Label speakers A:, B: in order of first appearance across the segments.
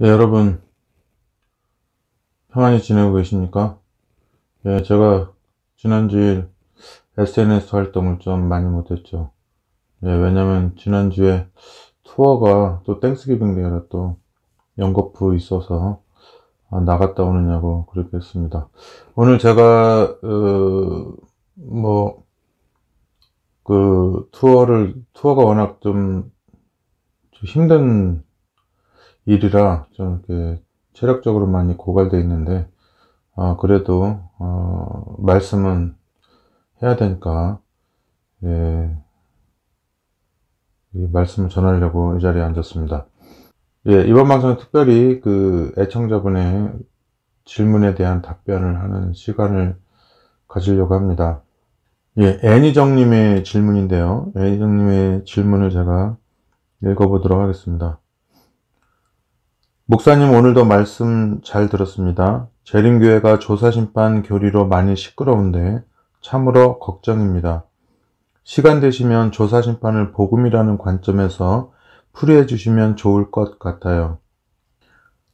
A: 예, 여러분 평안히 지내고 계십니까? 예, 제가 지난주에 SNS 활동을 좀 많이 못했죠. 예, 왜냐면 지난주에 투어가 또 땡스기빙 데이라 또 연거푸 있어서 나갔다 오느냐고 그렇게 했습니다. 오늘 제가 뭐 그 투어가 워낙 좀 힘든 일이라 좀 이렇게 체력적으로 많이 고갈돼 있는데 그래도 말씀은 해야 되니까 예, 이 말씀을 전하려고 이 자리에 앉았습니다. 예, 이번 방송은 특별히 그 애청자분의 질문에 대한 답변을 하는 시간을 가지려고 합니다. 예, 애니정님의 질문인데요. 애니정님의 질문을 제가 읽어보도록 하겠습니다. 목사님, 오늘도 말씀 잘 들었습니다. 재림교회가 조사심판 교리로 많이 시끄러운데 참으로 걱정입니다. 시간 되시면 조사심판을 복음이라는 관점에서 풀이해 주시면 좋을 것 같아요.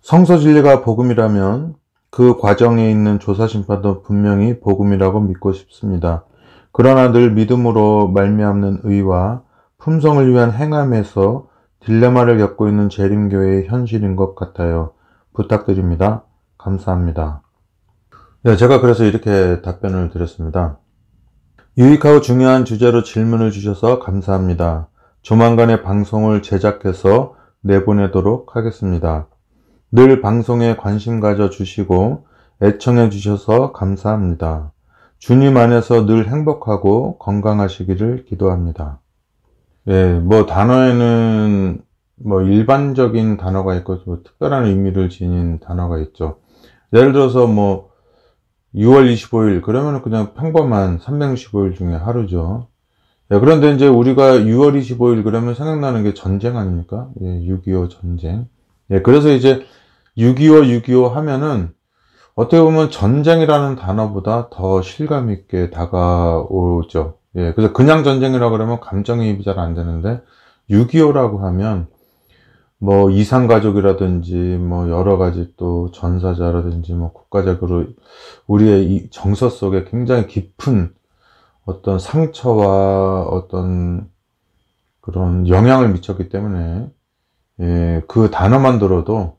A: 성서진리가 복음이라면 그 과정에 있는 조사심판도 분명히 복음이라고 믿고 싶습니다. 그러나 늘 믿음으로 말미암는 의와 품성을 위한 행함에서 딜레마를 겪고 있는 재림교회의 현실인 것 같아요. 부탁드립니다. 감사합니다. 네, 제가 그래서 이렇게 답변을 드렸습니다. 유익하고 중요한 주제로 질문을 주셔서 감사합니다. 조만간에 방송을 제작해서 내보내도록 하겠습니다. 늘 방송에 관심 가져 주시고 애청해 주셔서 감사합니다. 주님 안에서 늘 행복하고 건강하시기를 기도합니다. 예, 뭐 단어에는 뭐 일반적인 단어가 있고 뭐 특별한 의미를 지닌 단어가 있죠. 예를 들어서 뭐 6월 25일 그러면은 그냥 평범한 365일 중에 하루죠. 예, 그런데 이제 우리가 6월 25일 그러면 생각나는 게 전쟁 아닙니까? 예, 6.25 전쟁. 예, 그래서 이제 6.25 하면은 어떻게 보면 전쟁이라는 단어보다 더 실감 있게 다가오죠. 예, 그래서 그냥 전쟁이라고 그러면 감정이입이 잘 안 되는데 6.25라고 하면 뭐 이산가족이라든지 뭐 여러 가지 또 전사자라든지 뭐 국가적으로 우리의 이 정서 속에 굉장히 깊은 어떤 상처와 어떤 그런 영향을 미쳤기 때문에 예, 그 단어만 들어도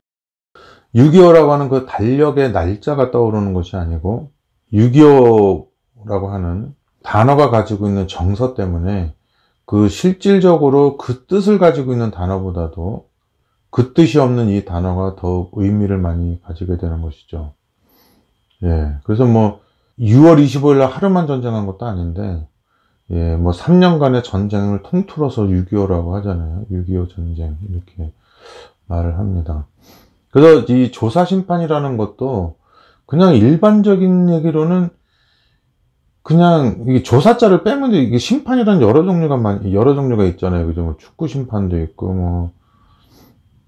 A: 6.25라고 하는 그 달력의 날짜가 떠오르는 것이 아니고 6.25라고 하는 단어가 가지고 있는 정서 때문에 그 실질적으로 그 뜻을 가지고 있는 단어보다도 그 뜻이 없는 이 단어가 더 의미를 많이 가지게 되는 것이죠. 예. 그래서 뭐 6월 25일 날 하루만 전쟁한 것도 아닌데 예, 뭐 3년간의 전쟁을 통틀어서 6.25라고 하잖아요. 6.25 전쟁 이렇게 말을 합니다. 그래서 이 조사심판이라는 것도 그냥 일반적인 얘기로는 그냥 이게 조사자를 빼면 이게 심판이란 여러 종류가 있잖아요. 그죠? 뭐 축구 심판도 있고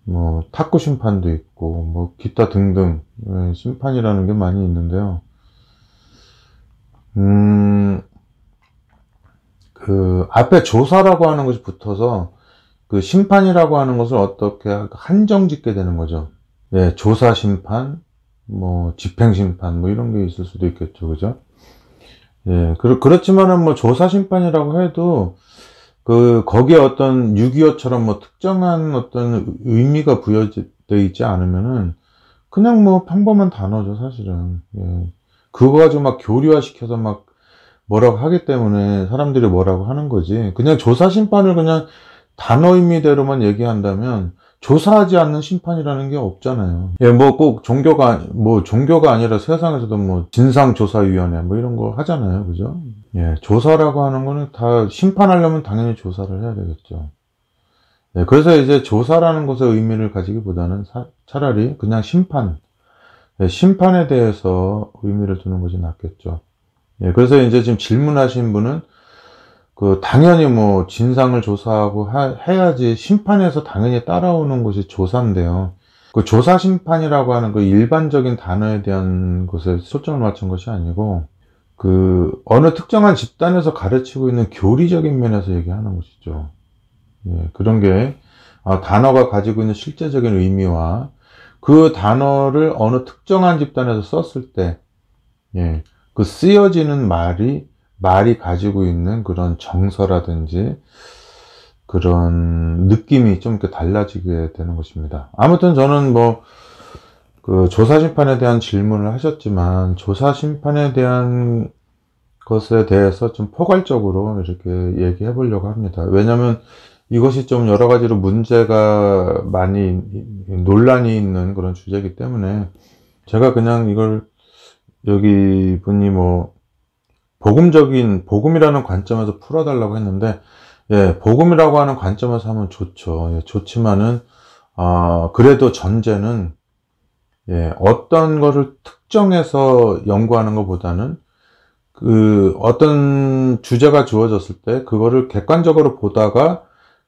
A: 뭐 탁구 심판도 있고 뭐 기타 등등 예, 심판이라는 게 많이 있는데요. 그 앞에 조사라고 하는 것이 붙어서 그 심판이라고 하는 것을 어떻게 한정 짓게 되는 거죠. 예, 조사 심판, 뭐 집행 심판 뭐 이런 게 있을 수도 있겠죠. 그죠? 예, 그렇지만은 뭐 조사 심판이라고 해도 거기에 어떤 6.25처럼 뭐 특정한 어떤 의미가 부여되어 있지 않으면은 그냥 뭐 평범한 단어죠, 사실은. 예. 그거 가지고 막 교류화시켜서 막 뭐라고 하기 때문에 사람들이 뭐라고 하는 거지. 그냥 조사 심판을 그냥 단어 의미대로만 얘기한다면 조사하지 않는 심판이라는 게 없잖아요. 예, 뭐 꼭 종교가 아니라 세상에서도 뭐 진상조사위원회 뭐 이런 거 하잖아요. 그죠? 예, 조사라고 하는 거는 다 심판하려면 당연히 조사를 해야 되겠죠. 예, 그래서 이제 조사라는 것의 의미를 가지기보다는 차라리 그냥 예, 심판에 대해서 의미를 두는 것이 낫겠죠. 예, 그래서 이제 지금 질문하신 분은 당연히 뭐 진상을 조사하고 해야지 심판에서 당연히 따라오는 것이 조사인데요. 그 조사 심판이라고 하는 그 일반적인 단어에 대한 것에 초점을 맞춘 것이 아니고 어느 특정한 집단에서 가르치고 있는 교리적인 면에서 얘기하는 것이죠. 예, 그런 게 단어가 가지고 있는 실제적인 의미와 그 단어를 어느 특정한 집단에서 썼을 때, 예, 그 쓰여지는 말이 가지고 있는 그런 정서라든지 그런 느낌이 좀 이렇게 달라지게 되는 것입니다. 아무튼 저는 뭐, 그 조사심판에 대한 질문을 하셨지만, 조사심판에 대한 것에 대해서 좀 포괄적으로 이렇게 얘기해 보려고 합니다. 왜냐면 이것이 좀 여러 가지로 문제가 많이 논란이 있는 그런 주제이기 때문에 제가 그냥 이걸 여기 분이 뭐 복음이라는 관점에서 풀어달라고 했는데, 예, 복음이라고 하는 관점에서 하면 좋죠. 예, 좋지만은 그래도 전제는, 예, 어떤 거를 특정해서 연구하는 것보다는 그 어떤 주제가 주어졌을 때 그거를 객관적으로 보다가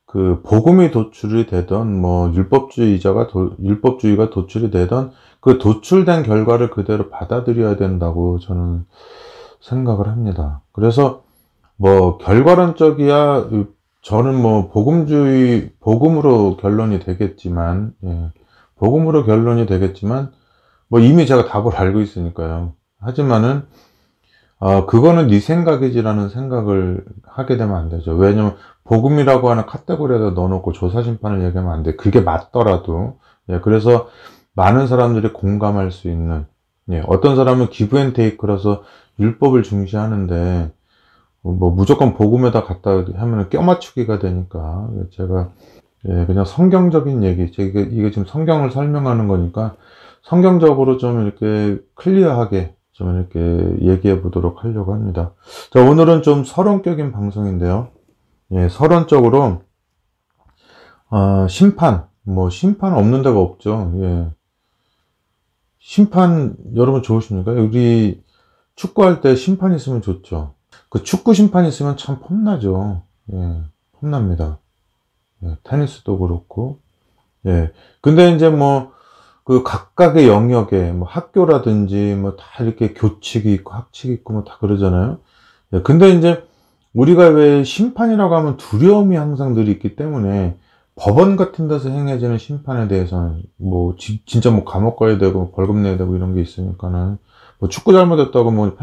A: 그 복음이 도출이 되던 뭐 율법주의가 도출이 되던 그 도출된 결과를 그대로 받아들여야 된다고 저는 생각을 합니다. 그래서 뭐 결과론적이야, 저는 뭐 복음으로 결론이 되겠지만, 예, 복음으로 결론이 되겠지만 뭐 이미 제가 답을 알고 있으니까요. 하지만은 그거는 네 생각이지라는 생각을 하게 되면 안 되죠. 왜냐면 복음이라고 하는 카테고리에다 넣어놓고 조사심판을 얘기하면 안 돼. 그게 맞더라도. 예, 그래서 많은 사람들이 공감할 수 있는, 예, 어떤 사람은 기브 앤 테이크라서 율법을 중시하는데 뭐 무조건 복음에다 갖다 하면 껴맞추기가 되니까 제가, 예, 그냥 성경적인 얘기, 이게 지금 성경을 설명하는 거니까 성경적으로 좀 이렇게 클리어하게 좀 이렇게 얘기해 보도록 하려고 합니다. 자, 오늘은 좀 서론격인 방송인데요. 예, 서론적으로, 심판 없는 데가 없죠. 예. 심판, 여러분 좋으십니까? 우리 축구할 때 심판 있으면 좋죠. 그 축구 심판 있으면 참 폼나죠. 예, 폼납니다. 예, 테니스도 그렇고. 예. 근데 이제 뭐, 그 각각의 영역에 뭐 학교라든지 뭐 다 이렇게 교칙이 있고 학칙이 있고 뭐 다 그러잖아요. 예, 근데 이제 우리가 왜 심판이라고 하면 두려움이 항상 늘 있기 때문에 법원 같은 데서 행해지는 심판에 대해서는 뭐 진짜 뭐 감옥 가야 되고 벌금 내야 되고 이런 게 있으니까는 뭐 축구 잘못했다고 뭐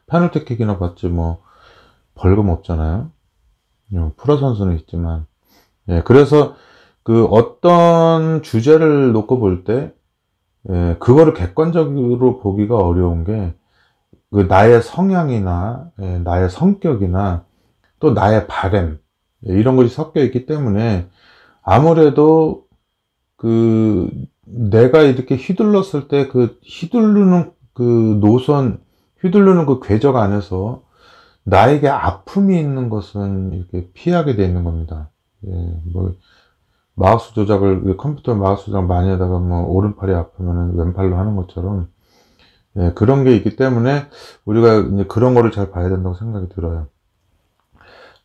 A: 페널티킥이나 받지 뭐 벌금 없잖아요. 프로 선수는 있지만. 예, 그래서 그 어떤 주제를 놓고 볼 때, 예, 그거를 객관적으로 보기가 어려운 게, 그 나의 성향이나, 예, 나의 성격이나, 또 나의 바램, 예, 이런 것이 섞여 있기 때문에, 아무래도 그, 내가 이렇게 휘둘렀을 때 휘두르는 그 궤적 안에서 나에게 아픔이 있는 것은 이렇게 피하게 돼 있는 겁니다. 예, 뭐, 컴퓨터 마우스 조작 많이 하다가 뭐 오른팔이 아프면은 왼팔로 하는 것처럼, 예, 그런 게 있기 때문에 우리가 이제 그런 거를 잘 봐야 된다고 생각이 들어요.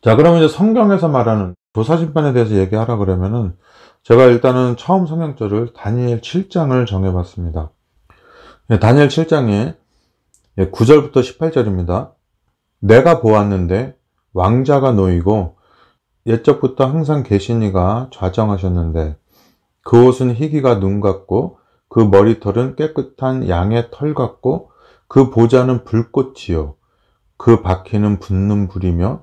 A: 자, 그러면 이제 성경에서 말하는 조사심판에 대해서 얘기하라 그러면은 제가 일단은 처음 성경절을 다니엘 7장을 정해봤습니다. 예, 다니엘 7장에 9절부터 18절입니다. 내가 보았는데 왕자가 놓이고 옛적부터 항상 계시니가 좌정하셨는데 그 옷은 희기가 눈 같고 그 머리털은 깨끗한 양의 털 같고 그 보좌는 불꽃이요 그 바퀴는 붙는 불이며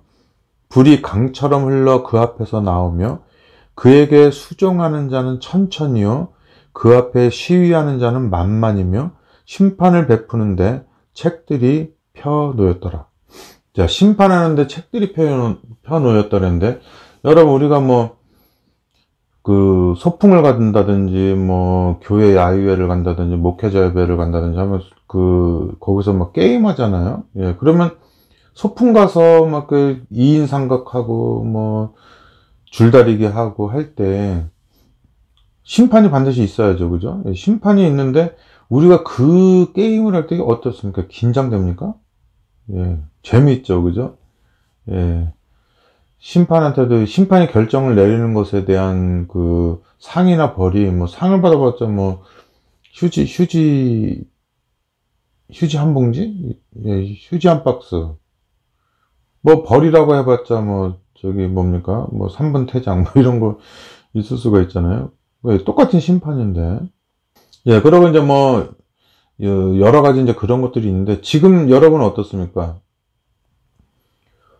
A: 불이 강처럼 흘러 그 앞에서 나오며 그에게 수종하는 자는 천천히요 그 앞에 시위하는 자는 만만이며 심판을 베푸는데 책들이 펴 놓였더라. 자, 심판하는데 책들이 펴 놓였다는데, 여러분, 우리가 뭐, 그, 소풍을 간다든지, 뭐, 교회 야유회를 간다든지, 목회자 예배를 간다든지 하면, 거기서 막 게임 하잖아요? 예, 그러면 소풍 가서 막 그 2인 삼각하고, 뭐, 줄다리기 하고 할 때, 심판이 반드시 있어야죠. 그죠? 예, 심판이 있는데, 우리가 그 게임을 할 때 어떻습니까? 긴장됩니까? 예, 재미있죠, 그죠? 예, 심판이 결정을 내리는 것에 대한 그 상이나 벌이, 뭐 상을 받아봤자 뭐 휴지 한 봉지? 예, 휴지 한 박스. 뭐 벌이라고 해봤자 뭐 저기 뭡니까? 뭐 3분 퇴장 뭐 이런 거 있을 수가 있잖아요. 왜 똑같은 심판인데. 예, 그러고 이제 뭐, 여러 가지 이제 그런 것들이 있는데, 지금 여러분은 어떻습니까?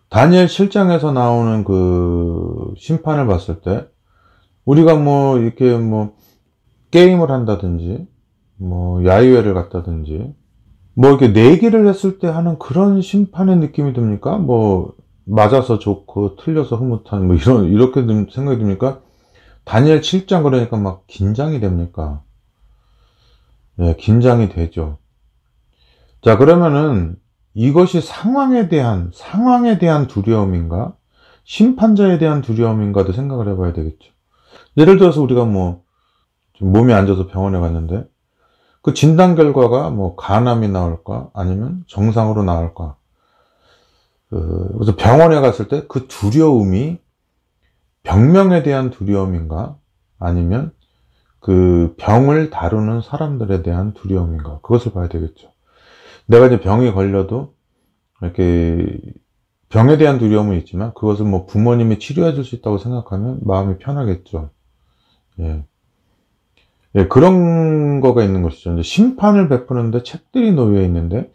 A: 다니엘 7장에서 나오는 그 심판을 봤을 때, 우리가 뭐, 이렇게 뭐, 게임을 한다든지, 뭐, 야유회를 갔다든지, 뭐, 이렇게 내기를 했을 때 하는 그런 심판의 느낌이 듭니까? 뭐, 맞아서 좋고, 틀려서 흐뭇한, 뭐, 이렇게 생각이 듭니까? 다니엘 7장 그러니까 막 긴장이 됩니까? 예, 긴장이 되죠. 자, 그러면은 이것이 상황에 대한 두려움인가? 심판자에 대한 두려움인가도 생각을 해봐야 되겠죠. 예를 들어서 우리가 뭐, 좀 몸이 안 좋아서 병원에 갔는데, 그 진단 결과가 뭐, 간암이 나올까? 아니면 정상으로 나올까? 그래서 병원에 갔을 때 그 두려움이 병명에 대한 두려움인가? 아니면 그 병을 다루는 사람들에 대한 두려움인가? 그것을 봐야 되겠죠. 내가 이제 병이 걸려도 이렇게 병에 대한 두려움은 있지만 그것을 뭐 부모님이 치료해 줄 수 있다고 생각하면 마음이 편하겠죠. 예. 예, 그런 거가 있는 것이죠. 이제 심판을 베푸는데 책들이 놓여 있는데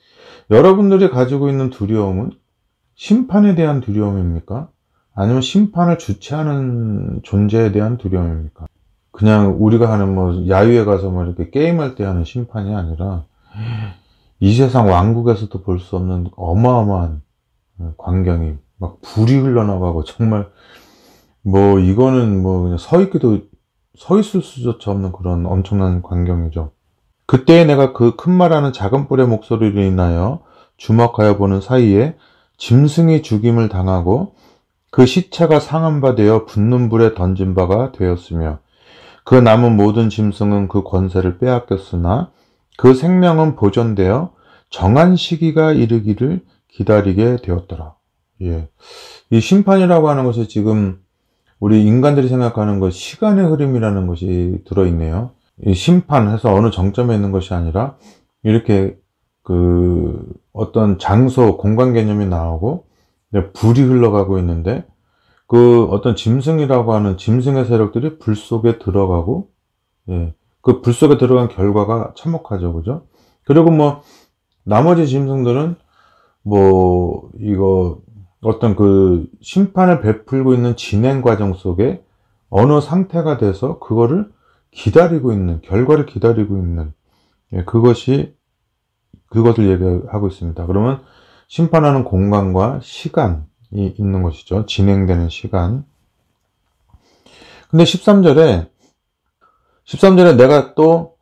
A: 여러분들이 가지고 있는 두려움은 심판에 대한 두려움입니까? 아니면 심판을 주체하는 존재에 대한 두려움입니까? 그냥 우리가 하는 뭐 야유회 가서 뭐 이렇게 게임할 때 하는 심판이 아니라 이 세상 왕국에서도 볼 수 없는 어마어마한 광경이 막 불이 흘러나가고 정말 뭐 이거는 뭐 그냥 서 있을 수조차 없는 그런 엄청난 광경이죠. 그때 내가 그 큰 말하는 작은 뿔의 목소리를 인하여 주목하여 보는 사이에 짐승이 죽임을 당하고 그 시체가 상한 바 되어 붙는 불에 던진 바가 되었으며 그 남은 모든 짐승은 그 권세를 빼앗겼으나 그 생명은 보존되어 정한 시기가 이르기를 기다리게 되었더라. 예. 이 심판이라고 하는 것이 지금 우리 인간들이 생각하는 것, 시간의 흐름이라는 것이 들어있네요. 이 심판해서 어느 정점에 있는 것이 아니라 이렇게 그 어떤 장소, 공간 개념이 나오고 불이 흘러가고 있는데 그 어떤 짐승이라고 하는 짐승의 세력들이 불 속에 들어가고, 예. 그 불 속에 들어간 결과가 참혹하죠. 그죠? 그리고 뭐, 나머지 짐승들은 뭐, 이거, 어떤 그 심판을 베풀고 있는 진행 과정 속에 어느 상태가 돼서 그거를 기다리고 있는, 결과를 기다리고 있는, 예, 그것을 얘기하고 있습니다. 그러면 심판하는 공간과 시간이 있는 것이죠. 진행되는 시간. 근데 13절에 내가 또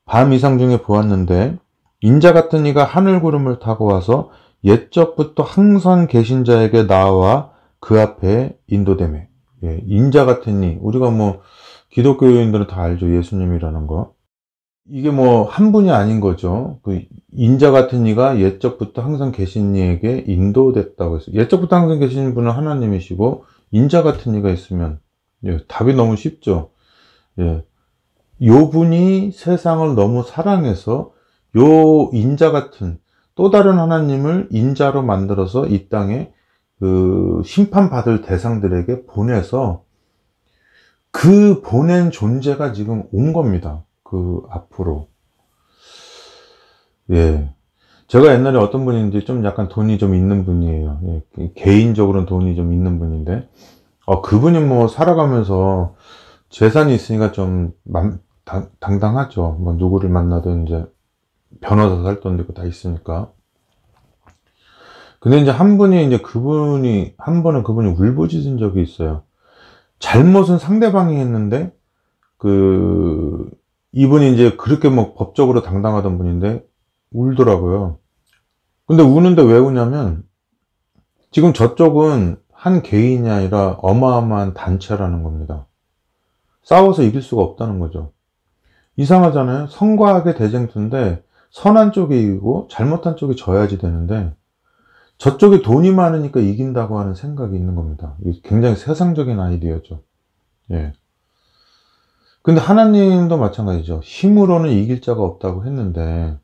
A: 밤 이상 중에 보았는데 인자 같은 이가 하늘 구름을 타고 와서 옛적부터 항상 계신 자에게 나와 그 앞에 인도되매. 예, 인자 같은 이, 우리가 뭐 기독교인들은 다 알죠. 예수님이라는 거. 이게 뭐 한 분이 아닌 거죠. 그 인자 같은 이가 옛적부터 항상 계신 이에게 인도됐다고 했어요. 옛적부터 항상 계신 분은 하나님이시고 인자 같은 이가 있으면, 예, 답이 너무 쉽죠. 예. 요 분이 세상을 너무 사랑해서 요 인자 같은 또 다른 하나님을 인자로 만들어서 이 땅에 그 심판받을 대상들에게 보내서 그 보낸 존재가 지금 온 겁니다. 그 앞으로. 예. 제가 옛날에 어떤 분인지 좀 약간 돈이 좀 있는 분이에요. 예. 개인적으로는 돈이 좀 있는 분인데, 그분이 뭐 살아가면서 재산이 있으니까 좀 당당하죠. 뭐 누구를 만나든 이제 변호사 살 돈도 있고 다 있으니까. 근데 이제 한 번은 그분이 울부짖은 적이 있어요. 잘못은 상대방이 했는데 이분이 이제 그렇게 뭐 법적으로 당당하던 분인데 울더라고요. 근데 우는데 왜 우냐면 지금 저쪽은 한 개인이 아니라 어마어마한 단체라는 겁니다. 싸워서 이길 수가 없다는 거죠. 이상하잖아요. 선과 악의 대쟁투인데 선한 쪽이 이기고 잘못한 쪽이 져야지 되는데 저쪽에 돈이 많으니까 이긴다고 하는 생각이 있는 겁니다. 이게 굉장히 세상적인 아이디어죠. 예. 근데 하나님도 마찬가지죠. 힘으로는 이길 자가 없다고 했는데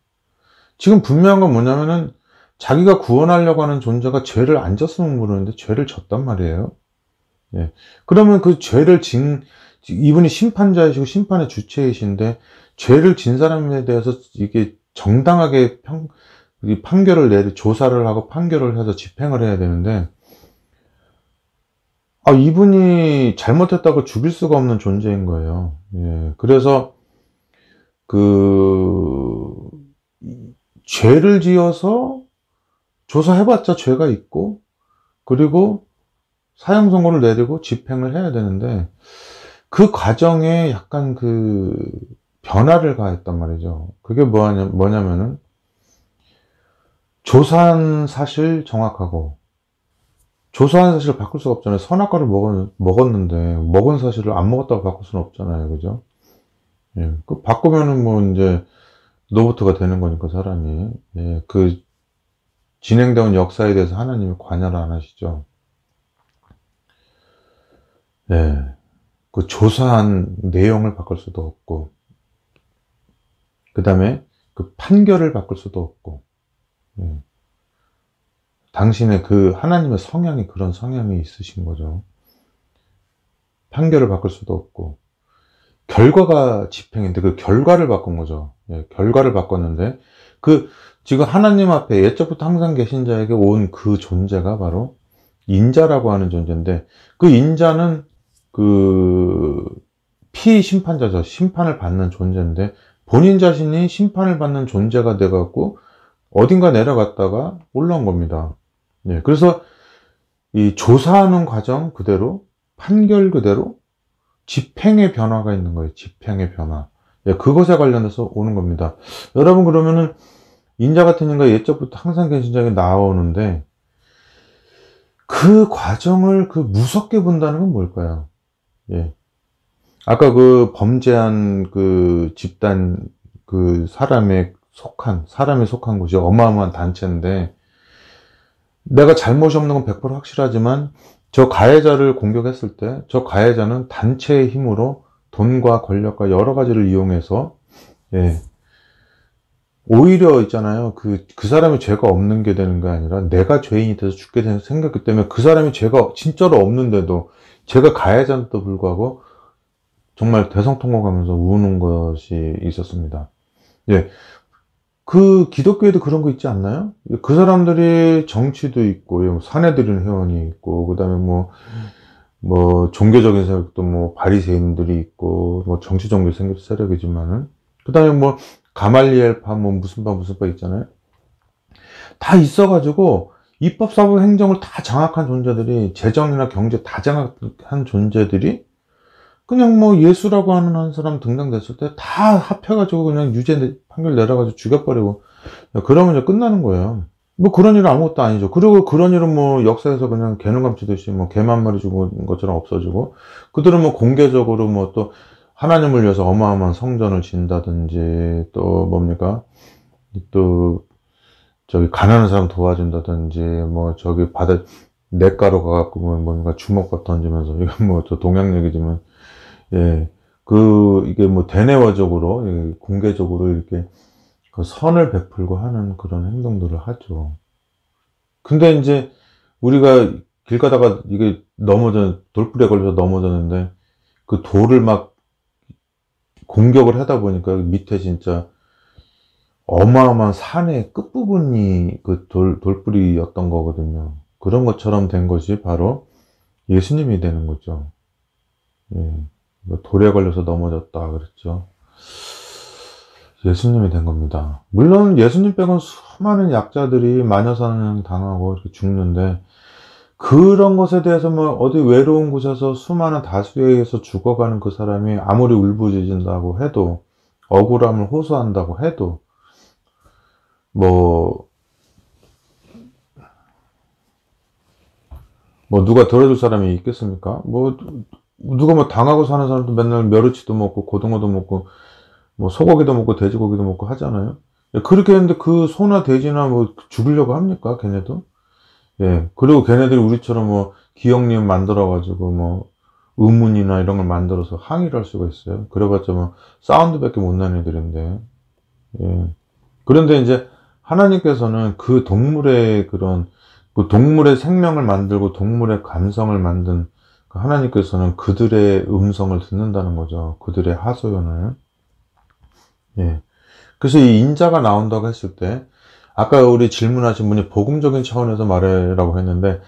A: 지금 분명한 건 뭐냐면은 자기가 구원하려고 하는 존재가 죄를 안 졌으면 모르는데 죄를 졌단 말이에요. 예. 그러면 그 죄를 이분이 심판자이시고 심판의 주체이신데 죄를 진 사람에 대해서 이게 정당하게 이 판결을 조사를 하고 판결을 해서 집행을 해야 되는데, 이분이 잘못했다고 죽일 수가 없는 존재인 거예요. 예. 그래서 죄를 지어서 조사해봤자 죄가 있고, 그리고 사형 선고를 내리고 집행을 해야 되는데, 그 과정에 약간 변화를 가했단 말이죠. 그게 뭐냐면은, 조사한 사실 정확하고, 조사한 사실을 바꿀 수가 없잖아요. 선악과를 먹었는데, 먹은 사실을 안 먹었다고 바꿀 수는 없잖아요. 그죠? 예. 바꾸면은 이제, 로봇가 되는 거니까, 사람이. 예. 진행되는 역사에 대해서 하나님이 관여를 안 하시죠. 예. 조사한 내용을 바꿀 수도 없고, 그 다음에 판결을 바꿀 수도 없고, 예. 당신의 하나님의 성향이 그런 성향이 있으신 거죠. 판결을 바꿀 수도 없고, 결과가 집행인데 그 결과를 바꾼 거죠. 예, 결과를 바꿨는데, 지금 하나님 앞에 예적부터 항상 계신 자에게 온 그 존재가 바로 인자라고 하는 존재인데, 그 인자는 피심판자죠. 심판을 받는 존재인데, 본인 자신이 심판을 받는 존재가 돼갖고, 어딘가 내려갔다가 올라온 겁니다. 예, 그래서 이 조사하는 과정 그대로, 판결 그대로, 집행의 변화가 있는 거예요. 집행의 변화. 예, 그것에 관련해서 오는 겁니다. 여러분, 그러면은, 인자 같은 인가 예적부터 항상 계신 자에게 나오는데, 그 과정을 무섭게 본다는 건 뭘까요? 예. 아까 범죄한 집단, 사람이 속한 곳이 어마어마한 단체인데, 내가 잘못이 없는 건 100% 확실하지만, 저 가해자를 공격했을 때, 저 가해자는 단체의 힘으로 돈과 권력과 여러 가지를 이용해서, 예. 오히려 있잖아요. 그 사람이 죄가 없는 게 되는 게 아니라 내가 죄인이 돼서 죽게 되는 생각기 때문에 그 사람이 죄가 진짜로 없는데도 제가 가해자도 불구하고 정말 대성통곡하면서 우는 것이 있었습니다. 예. 기독교에도 그런 거 있지 않나요? 그 사람들이 정치도 있고, 사내들인 회원이 있고, 그 다음에 종교적인 세력도 바리새인들이 있고, 정치 종교 세력이지만은, 그 다음에 가말리엘파, 무슨 파 있잖아요. 다 있어가지고, 입법, 사법, 행정을 다 장악한 존재들이, 재정이나 경제 다 장악한 존재들이, 그냥 예수라고 하는 한 사람 등장됐을 때 다 합해가지고 그냥 유죄 판결 내려가지고 죽여버리고, 그러면 이제 끝나는 거예요. 그런 일은 아무것도 아니죠. 그리고 그런 일은 역사에서 그냥 개는 감치듯이 개만 마리 죽은 것처럼 없어지고, 그들은 공개적으로 또 하나님을 위해서 어마어마한 성전을 진다든지, 또 또 가난한 사람 도와준다든지, 냇가로 가갖고 뭔가 주먹밥 던지면서, 이건 또 동양 얘기지만, 예, 이게 대내화적으로, 공개적으로 이렇게 선을 베풀고 하는 그런 행동들을 하죠. 근데 이제 우리가 길 가다가 이게 돌불에 걸려서 넘어졌는데, 돌을 공격을 하다 보니까 밑에 진짜 어마어마한 산의 끝부분이 돌불이었던 거거든요. 그런 것처럼 된 것이 바로 예수님이 되는 거죠. 예. 돌에 걸려서 넘어졌다 그랬죠. 예수님이 된 겁니다. 물론 예수님 빼고는 수많은 약자들이 마녀사냥 당하고 이렇게 죽는데, 그런 것에 대해서 어디 외로운 곳에서 수많은 다수에 의해서 죽어가는 그 사람이 아무리 울부짖는다고 해도, 억울함을 호소한다고 해도, 누가 들어줄 사람이 있겠습니까? 누가 당하고 사는 사람도 맨날 멸치도 먹고, 고등어도 먹고, 소고기도 먹고, 돼지고기도 먹고 하잖아요. 그렇게 했는데 소나 돼지나 죽이려고 합니까? 걔네도? 예. 그리고 걔네들이 우리처럼 기억님 만들어가지고 의문이나 이런 걸 만들어서 항의를 할 수가 있어요. 그래봤자 사운드밖에 못 나는 애들인데. 예. 그런데 이제 하나님께서는 동물의 동물의 생명을 만들고 동물의 감성을 만든 하나님께서는 그들의 음성을 듣는다는 거죠. 그들의 하소연을. 예. 그래서 이 인자가 나온다고 했을 때, 아까 우리 질문하신 분이 복음적인 차원에서 말해라고 했는데,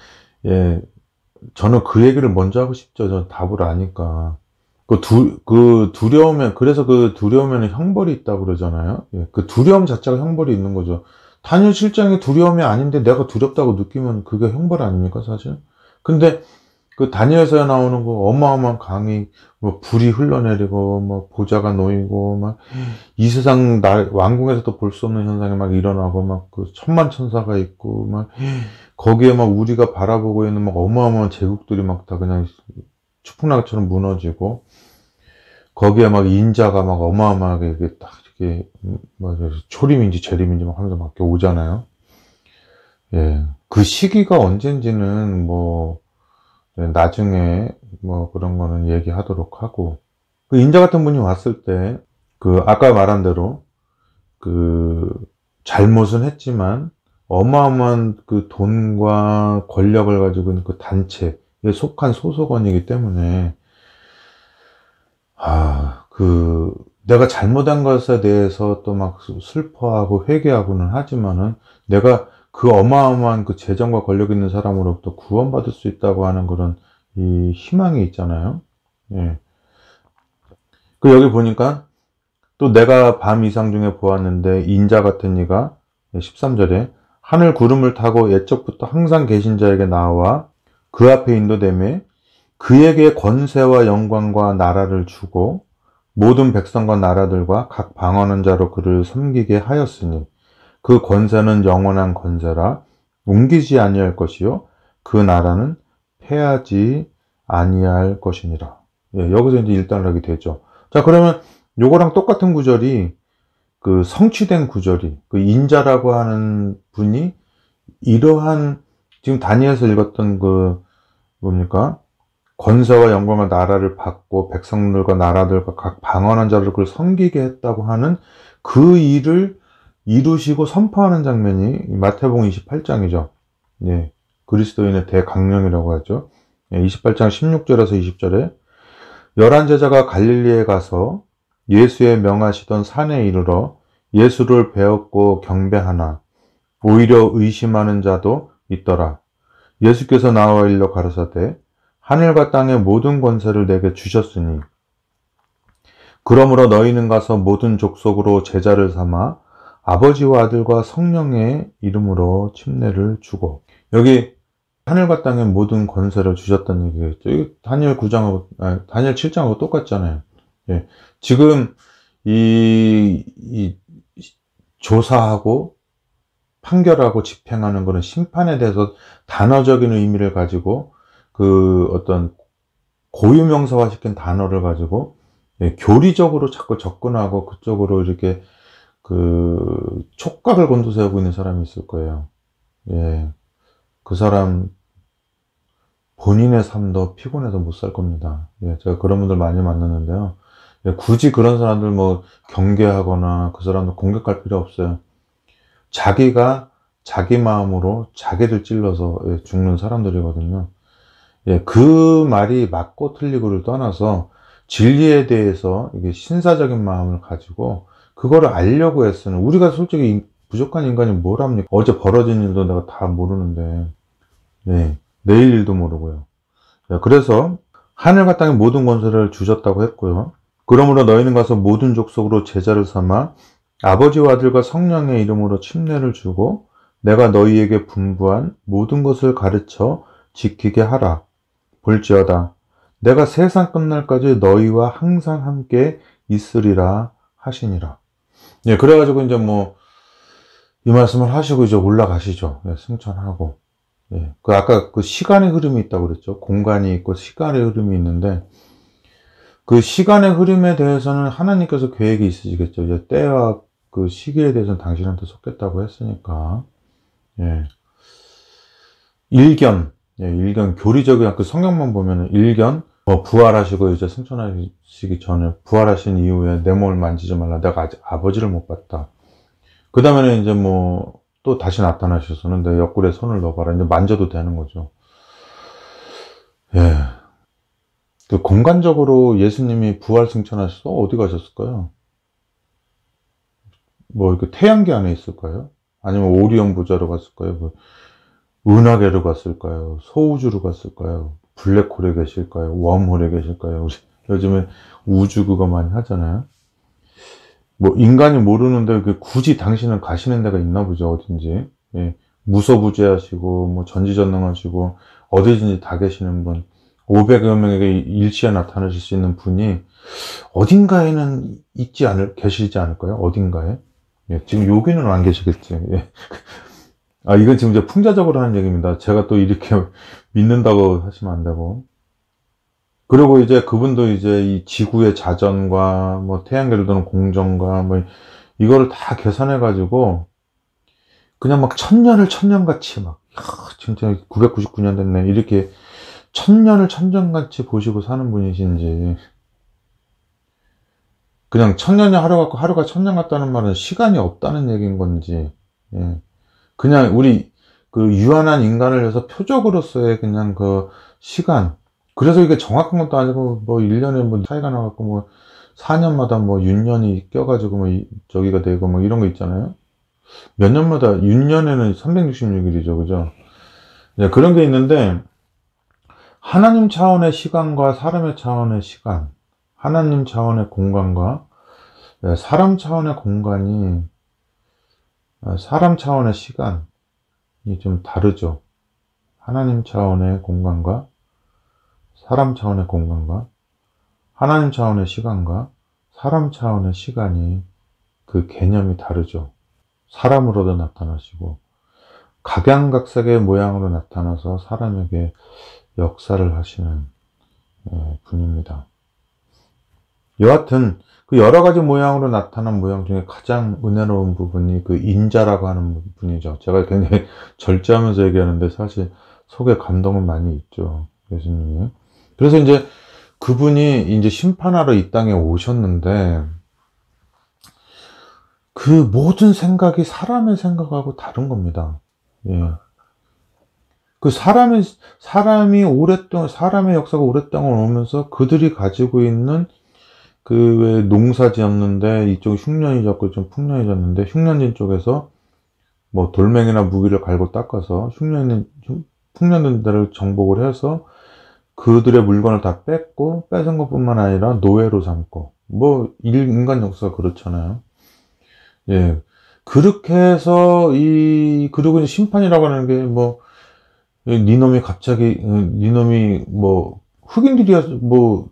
A: 예, 저는 그 얘기를 먼저 하고 싶죠. 저는 답을 아니까. 그 두려움에, 그래서 그 두려움에는 형벌이 있다고 그러잖아요. 예, 그 두려움 자체가 형벌이 있는 거죠. 다니엘 7장이 두려움이 아닌데 내가 두렵다고 느끼면 그게 형벌 아닙니까, 사실? 근데 그 다니엘서에 나오는 거 어마어마한 강이, 뭐 불이 흘러내리고, 뭐 보좌가 놓이고, 막 이 세상 왕궁에서도 볼 수 없는 현상이 막 일어나고, 막 그 천만 천사가 있고, 막 거기에 막 우리가 바라보고 있는 막 어마어마한 제국들이 막 다 그냥 추풍낙처럼 무너지고, 거기에 막 인자가 막 어마어마하게 이렇게 딱 이렇게 뭐 초림인지 재림인지 막 하면서 막 이렇게 오잖아요. 예, 그 시기가 언젠지는 뭐 나중에 뭐 그런 거는 얘기하도록 하고, 그 인자 같은 분이 왔을 때 그 아까 말한 대로 그 잘못은 했지만 어마어마한 그 돈과 권력을 가지고 있는 그 단체에 속한 소속원이기 때문에, 그 내가 잘못한 것에 대해서 또 막 슬퍼하고 회개하고는 하지만은, 내가 그 어마어마한 그 재정과 권력 있는 사람으로부터 구원받을 수 있다고 하는 그런 이 희망이 있잖아요. 예. 그 여기 보니까 또 내가 밤 이상 중에 보았는데 인자 같은 이가 13절에 하늘 구름을 타고 옛적부터 항상 계신 자에게 나와 그 앞에 인도되매 그에게 권세와 영광과 나라를 주고 모든 백성과 나라들과 각 방언하는 자로 그를 섬기게 하였으니 그 권세는 영원한 권세라 옮기지 아니할 것이요 그 나라는 패하지 아니할 것이니라. 예, 여기서 이제 일단락이 되죠. 자, 그러면 요거랑 똑같은 구절이 그 성취된 구절이 그 인자라고 하는 분이 이러한 지금 다니엘서 읽었던 그 뭡니까? 권세와 영광과 나라를 받고 백성들과 나라들과 각 방언한 자를 그걸 섬기게 했다고 하는 그 일을 이루시고 선포하는 장면이 마태복음 28장이죠. 예, 그리스도인의 대강령이라고 하죠. 예, 28장 16절에서 20절에 열한 제자가 갈릴리에 가서 예수의 명하시던 산에 이르러 예수를 배웠고 경배하나 오히려 의심하는 자도 있더라. 예수께서 나와 일러 가라사대 하늘과 땅의 모든 권세를 내게 주셨으니 그러므로 너희는 가서 모든 족속으로 제자를 삼아 아버지와 아들과 성령의 이름으로 침례를 주고, 여기 하늘과 땅의 모든 권세를 주셨다는 얘기겠죠. 이 다니엘 9장하고 다니엘 7장하고 똑같잖아요. 예. 지금 이 조사하고 판결하고 집행하는 것은 심판에 대해서 단어적인 의미를 가지고 그 어떤 고유명사화 시킨 단어를 가지고, 예, 교리적으로 자꾸 접근하고 그쪽으로 이렇게 그 촉각을 곤두세우고 있는 사람이 있을 거예요. 예. 그 사람 본인의 삶도 피곤해서 못 살 겁니다. 예, 제가 그런 분들 많이 만났는데요. 예, 굳이 그런 사람들 뭐 경계하거나 그 사람들 공격할 필요 없어요. 자기가 자기 마음으로 자기를 찔러서 죽는 사람들이거든요. 예, 그 말이 맞고 틀리고를 떠나서 진리에 대해서 이게 신사적인 마음을 가지고 그거를 알려고 애쓰는, 우리가 솔직히 부족한 인간이 뭘 합니까? 어제 벌어진 일도 내가 다 모르는데, 예, 내일 일도 모르고요. 예, 그래서 하늘과 땅의 모든 권세를 주셨다고 했고요. 그러므로 너희는 가서 모든 족속으로 제자를 삼아 아버지와 아들과 성령의 이름으로 침례를 주고 내가 너희에게 분부한 모든 것을 가르쳐 지키게 하라. 볼지어다 내가 세상 끝날까지 너희와 항상 함께 있으리라 하시니라. 예, 그래가지고 이제 뭐 이 말씀을 하시고 이제 올라가시죠. 예, 승천하고. 예, 그 아까 그 시간의 흐름이 있다고 그랬죠. 공간이 있고 시간의 흐름이 있는데 그 시간의 흐름에 대해서는 하나님께서 계획이 있으시겠죠. 이제 때와 그 시기에 대해서는 당신한테 속겠다고 했으니까. 예. 일견, 예, 일견, 교리적인 그 성경만 보면은 일견, 부활하시고 이제 승천하시기 전에 부활하신 이후에 내 몸을 만지지 말라. 내가 아직 아버지를 못 봤다. 그 다음에는 이제 뭐 또 다시 나타나셔서는 내 옆구리에 손을 넣어봐라. 이제 만져도 되는 거죠. 예. 공간적으로 예수님이 부활 승천하셔서 어디 가셨을까요? 뭐 이렇게 태양계 안에 있을까요? 아니면 오리온 부자로 갔을까요? 뭐 은하계로 갔을까요? 소우주로 갔을까요? 블랙홀에 계실까요? 웜홀에 계실까요? 우리 요즘에 우주 그거 많이 하잖아요. 뭐 인간이 모르는데 굳이 당신은 가시는 데가 있나 보죠, 어딘지. 예. 무소부재하시고 뭐 전지전능하시고 어디든지 다 계시는 분, 500여 명에게 일시에 나타나실 수 있는 분이 어딘가에는 계시지 않을까요? 어딘가에? 예. 지금 여기는 안 계시겠지. 예. 아, 이건 지금 이제 풍자적으로 하는 얘기입니다. 제가 또 이렇게 믿는다고 하시면 안 되고. 그리고 이제 그분도 이제 이 지구의 자전과 뭐 태양계를 도는 공정과 뭐 이거를 다 계산해 가지고 그냥 막 천년을 천년같이 막 진짜 999년 됐네 이렇게 천년을 천년같이 보시고 사는 분이신지, 그냥 천년이 하루 같고 하루가 천년 같다는 말은 시간이 없다는 얘기인 건지, 예. 그냥 우리 그 유한한 인간을 위해서 표적으로서의 그냥 그 시간, 그래서 이게 정확한 것도 아니고 뭐 1년에 뭐 차이가 나갖고 뭐 4년마다 뭐 윤년이 껴가지고 뭐 저기가 되고 뭐 이런 거 있잖아요. 몇 년마다 윤년에는 366일이죠, 그죠? 예, 그런 게 있는데 하나님 차원의 시간과 사람의 차원의 시간, 하나님 차원의 공간과 사람 차원의 공간이, 사람 차원의 시간이 좀 다르죠. 하나님 차원의 공간과 사람 차원의 공간과 하나님 차원의 시간과 사람 차원의 시간이 그 개념이 다르죠. 사람으로도 나타나시고 각양각색의 모양으로 나타나서 사람에게 역사를 하시는 분입니다. 여하튼 그 여러 가지 모양으로 나타난 모양 중에 가장 은혜로운 부분이 그 인자라고 하는 분이죠. 제가 굉장히 절제하면서 얘기하는데 사실 속에 감동은 많이 있죠, 예수님이. 그래서 이제 그분이 이제 심판하러 이 땅에 오셨는데 그 모든 생각이 사람의 생각하고 다른 겁니다. 예. 그 사람이 오랫동안, 사람의 역사가 오랫동안 오면서 그들이 가지고 있는 그 왜 농사 지었는데 이쪽 흉년이 졌고 좀 풍년이 졌는데 흉년진 쪽에서 뭐 돌멩이나 무기를 갈고 닦아서 풍년된 데를 정복을 해서 그들의 물건을 다 뺏고 뺏은 것뿐만 아니라 노예로 삼고 뭐 인간 역사가 그렇잖아요. 예. 그렇게 해서 그리고 이제 심판이라고 하는 게 뭐 니놈이 갑자기 니놈이 뭐 흑인들이야 뭐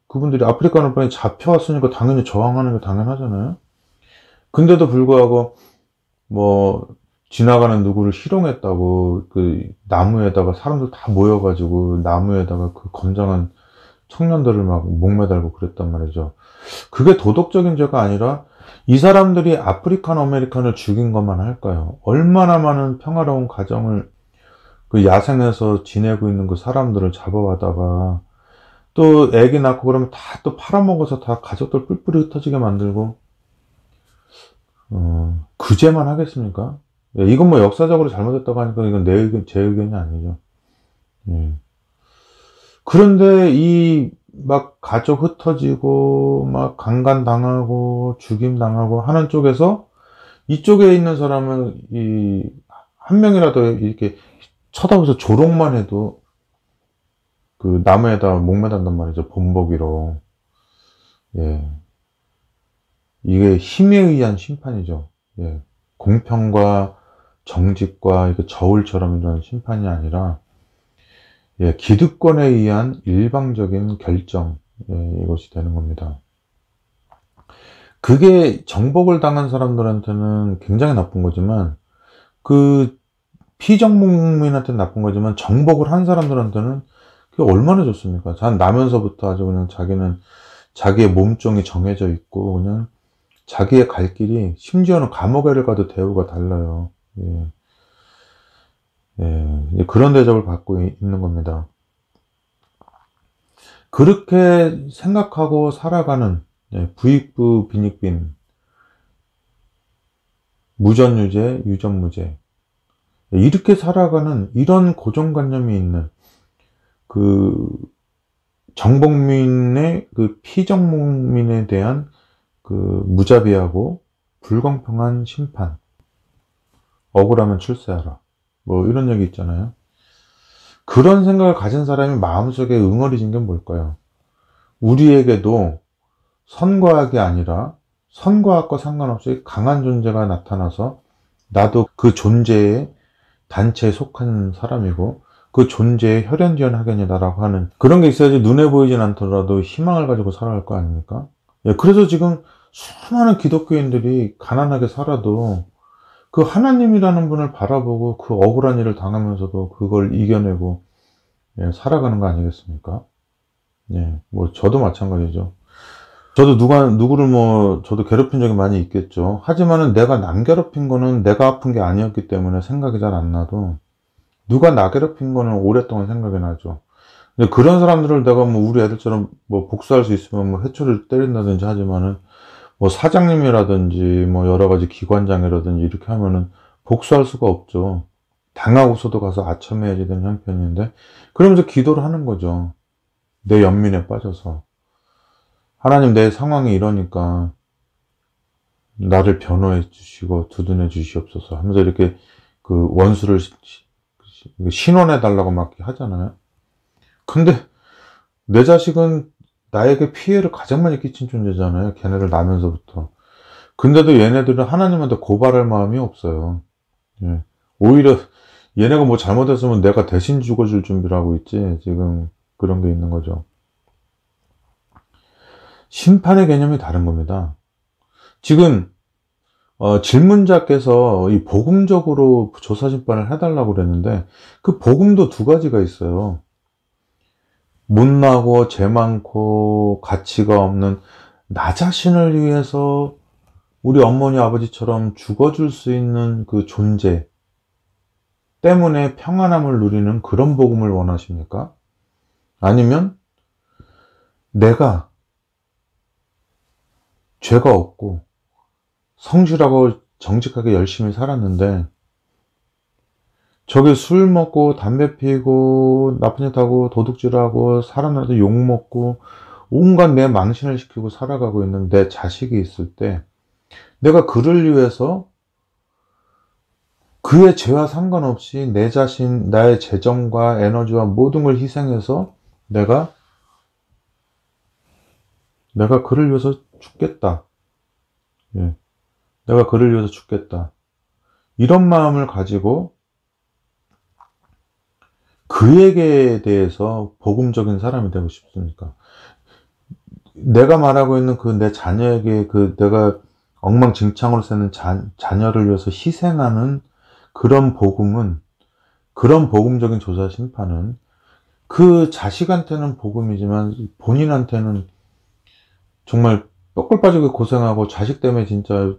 A: 그분들이 아프리카 남방에 잡혀왔으니까 당연히 저항하는 게 당연하잖아요. 근데도 불구하고 뭐 지나가는 누구를 희롱했다고 그 나무에다가 사람들 다 모여가지고 나무에다가 그 건장한 청년들을 막 목매달고 그랬단 말이죠. 그게 도덕적인 죄가 아니라 이 사람들이 아프리칸 아메리칸을 죽인 것만 할까요? 얼마나 많은 평화로운 가정을 그 야생에서 지내고 있는 그 사람들을 잡아와다가 또 애기 낳고 그러면 다 또 팔아먹어서 다 가족들 뿔뿔이 흩어지게 만들고 그 죄만 하겠습니까? 예, 이건 뭐 역사적으로 잘못했다고 하니까 이건 내 의견, 제 의견이 아니죠. 예. 그런데 막 가족 흩어지고 막 강간당하고 죽임당하고 하는 쪽에서 이쪽에 있는 사람은 한 명이라도 이렇게 쳐다보면서 조롱만 해도 그 나무에다 목매단단 말이죠, 본보기로. 예. 이게 힘에 의한 심판이죠. 예. 공평과 정직과 이거 저울처럼 이런 심판이 아니라, 예, 기득권에 의한 일방적인 결정, 예, 이것이 되는 겁니다. 그게 정복을 당한 사람들한테는 굉장히 나쁜 거지만, 그 피정복민한테는 나쁜 거지만, 정복을 한 사람들한테는 그게 얼마나 좋습니까? 나면서부터 아주 그냥 자기는 자기의 몸종이 정해져 있고, 그냥 자기의 갈 길이, 심지어는 감옥에를 가도 대우가 달라요. 예. 예. 그런 대접을 받고 있는 겁니다. 그렇게 생각하고 살아가는, 예, 부익부 빈익빈, 무전유죄, 유전무죄, 이렇게 살아가는 이런 고정관념이 있는 그 정복민의 그 피정복민에 대한 그 무자비하고 불공평한 심판, 억울하면 출세하라, 뭐 이런 얘기 있잖아요. 그런 생각을 가진 사람이 마음속에 응어리진 게 뭘까요? 우리에게도 선과 악이 아니라 선과 악과 상관없이 강한 존재가 나타나서 나도 그 존재의 단체에 속한 사람이고 그 존재의 혈연지연 하견이다라고 하는 그런 게 있어야지 눈에 보이진 않더라도 희망을 가지고 살아갈 거 아닙니까? 예, 그래서 지금 수많은 기독교인들이 가난하게 살아도 그 하나님이라는 분을 바라보고 그 억울한 일을 당하면서도 그걸 이겨내고 예, 살아가는 거 아니겠습니까? 예, 뭐 저도 마찬가지죠. 저도 누구를 저도 괴롭힌 적이 많이 있겠죠. 하지만은 내가 남 괴롭힌 거는 내가 아픈 게 아니었기 때문에 생각이 잘 안 나도 누가 나 괴롭힌 거는 오랫동안 생각이 나죠. 근데 그런 사람들을 내가 뭐 우리 애들처럼 뭐 복수할 수 있으면 뭐 회초리를 때린다든지 하지만은 뭐 사장님이라든지 뭐 여러 가지 기관장이라든지 이렇게 하면은 복수할 수가 없죠. 당하고서도 가서 아첨해야지 되는 형편인데 그러면서 기도를 하는 거죠. 내 연민에 빠져서. 하나님 내 상황이 이러니까 나를 변호해 주시고 두둔해 주시옵소서 하면서 이렇게 그 원수를 신원해 달라고 막 하잖아요. 근데 내 자식은 나에게 피해를 가장 많이 끼친 존재잖아요. 걔네를 나면서부터. 근데도 얘네들은 하나님한테 고발할 마음이 없어요. 예. 오히려 얘네가 뭐 잘못했으면 내가 대신 죽어줄 준비를 하고 있지. 지금 그런 게 있는 거죠. 심판의 개념이 다른 겁니다. 지금 질문자께서 이 복음적으로 조사심판을 해달라고 그랬는데 그 복음도 두 가지가 있어요. 못나고 죄 많고 가치가 없는 나 자신을 위해서 우리 어머니 아버지처럼 죽어줄 수 있는 그 존재 때문에 평안함을 누리는 그런 복음을 원하십니까? 아니면 내가 죄가 없고 성실하고 정직하게 열심히 살았는데 저게 술 먹고 담배 피우고 나쁜 짓 하고 도둑질하고 사람들한테 욕먹고 온갖 내 망신을 시키고 살아가고 있는 내 자식이 있을 때 내가 그를 위해서 그의 죄와 상관없이 내 자신, 나의 재정과 에너지와 모든 걸 희생해서 내가 그를 위해서 죽겠다. 예. 내가 그를 위해서 죽겠다. 이런 마음을 가지고 그에게 대해서 복음적인 사람이 되고 싶습니까? 내가 말하고 있는 그 내 자녀에게 그 내가 엉망진창으로 사는 자녀를 위해서 희생하는 그런 복음은, 그런 복음적인 조사 심판은 그 자식한테는 복음이지만 본인한테는 정말 뼈골 빠지게 고생하고 자식 때문에 진짜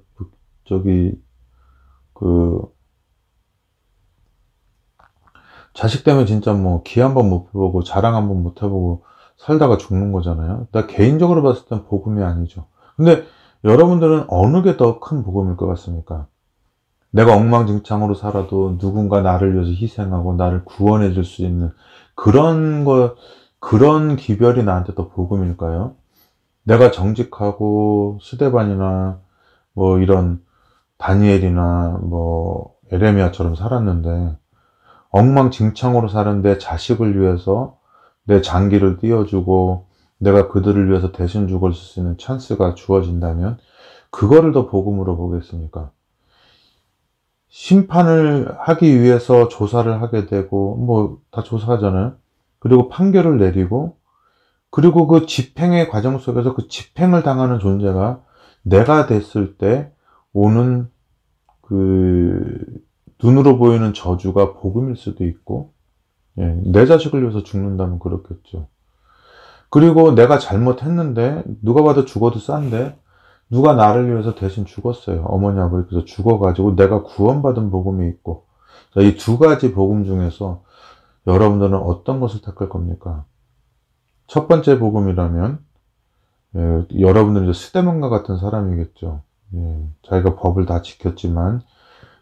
A: 자식 때문에 진짜 뭐 기 한 번 못 해보고 자랑 한 번 못 해보고 살다가 죽는 거잖아요. 나 개인적으로 봤을 땐 복음이 아니죠. 근데 여러분들은 어느 게 더 큰 복음일 것 같습니까? 내가 엉망진창으로 살아도 누군가 나를 위해서 희생하고 나를 구원해 줄 수 있는 그런 기별이 나한테 더 복음일까요? 내가 정직하고 스데반이나 뭐 이런 다니엘이나 뭐 에레미야처럼 살았는데 엉망진창으로 사는 내 자식을 위해서 내 장기를 띄워주고 내가 그들을 위해서 대신 죽을 수 있는 찬스가 주어진다면 그거를 더 복음으로 보겠습니까? 심판을 하기 위해서 조사를 하게 되고 뭐 다 조사하잖아요. 그리고 판결을 내리고 그리고 그 집행의 과정 속에서 그 집행을 당하는 존재가 내가 됐을 때 오는 그 눈으로 보이는 저주가 복음일 수도 있고, 예, 내 자식을 위해서 죽는다면 그렇겠죠. 그리고 내가 잘못했는데 누가 봐도 죽어도 싼데 누가 나를 위해서 대신 죽었어요. 어머니 아버지께서 죽어가지고 내가 구원받은 복음이 있고, 이 두 가지 복음 중에서 여러분들은 어떤 것을 택할 겁니까? 첫 번째 복음이라면 여러분들은 이제 스데반과 같은 사람이겠죠. 예, 자기가 법을 다 지켰지만